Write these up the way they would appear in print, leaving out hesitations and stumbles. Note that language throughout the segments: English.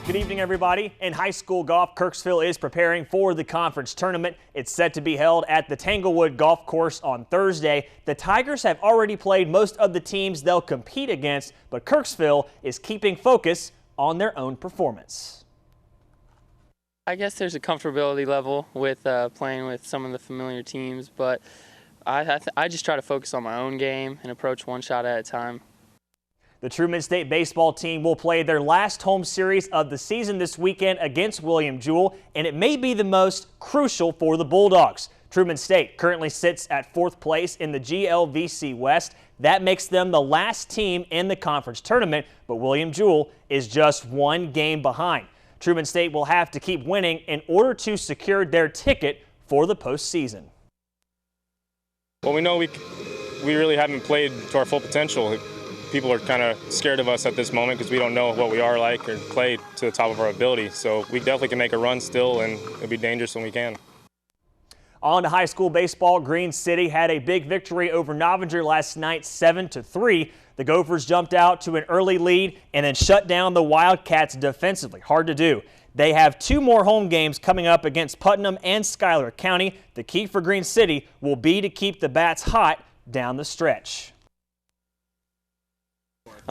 Good evening, everybody. In high school golf, Kirksville is preparing for the conference tournament. It's set to be held at the Tanglewood Golf Course on Thursday. The Tigers have already played most of the teams they'll compete against, but Kirksville is keeping focus on their own performance. I guess there's a comfortability level with playing with some of the familiar teams, but I just try to focus on my own game and approach one shot at a time. The Truman State baseball team will play their last home series of the season this weekend against William Jewell, and it may be the most crucial for the Bulldogs. Truman State currently sits at 4th place in the GLVC West. That makes them the last team in the conference tournament, but William Jewell is just one game behind. Truman State will have to keep winning in order to secure their ticket for the postseason. Well, we know we really haven't played to our full potential. People are kind of scared of us at this moment because we don't know what we are like or play to the top of our ability. So we definitely can make a run still, and it'll be dangerous when we can. On to high school baseball, Green City had a big victory over Novinger last night, 7-3. The Gophers jumped out to an early lead and then shut down the Wildcats defensively. Hard to do. They have 2 more home games coming up against Putnam and Schuyler County. The key for Green City will be to keep the bats hot down the stretch.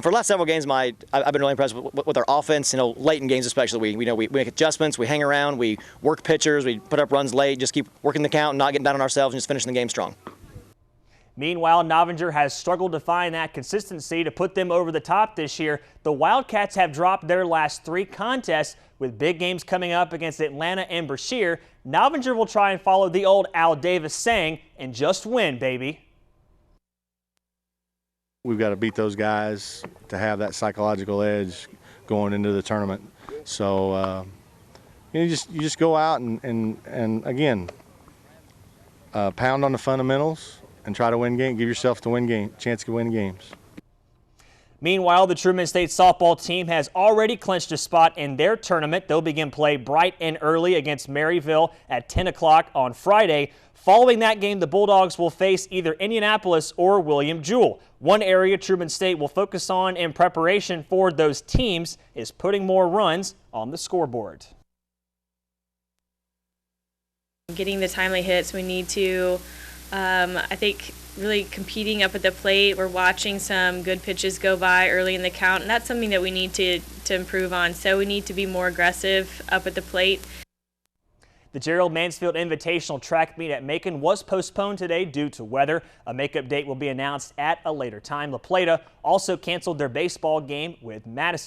For the last several games, I've been really impressed with our offense. You know, late in games especially, we make adjustments, we hang around, we work pitchers, we put up runs late, just keep working the count, not getting down on ourselves, and just finishing the game strong. Meanwhile, Novinger has struggled to find that consistency to put them over the top this year. The Wildcats have dropped their last 3 contests with big games coming up against Atlanta and Brashear. Novinger will try and follow the old Al Davis saying and just win, baby. We've got to beat those guys to have that psychological edge going into the tournament. So you just go out and again pound on the fundamentals and try to win games. Give yourself the chance to win games. Meanwhile, the Truman State softball team has already clinched a spot in their tournament. They'll begin play bright and early against Maryville at 10 o'clock on Friday. Following that game, the Bulldogs will face either Indianapolis or William Jewell. One area Truman State will focus on in preparation for those teams is putting more runs on the scoreboard. Getting the timely hits, we need to, I think, really competing up at the plate. We're watching some good pitches go by early in the count, and that's something that we need to improve on. So we need to be more aggressive up at the plate. The Gerald Mansfield Invitational track meet at Macon was postponed today due to weather. A makeup date will be announced at a later time. La Plata also canceled their baseball game with Madison.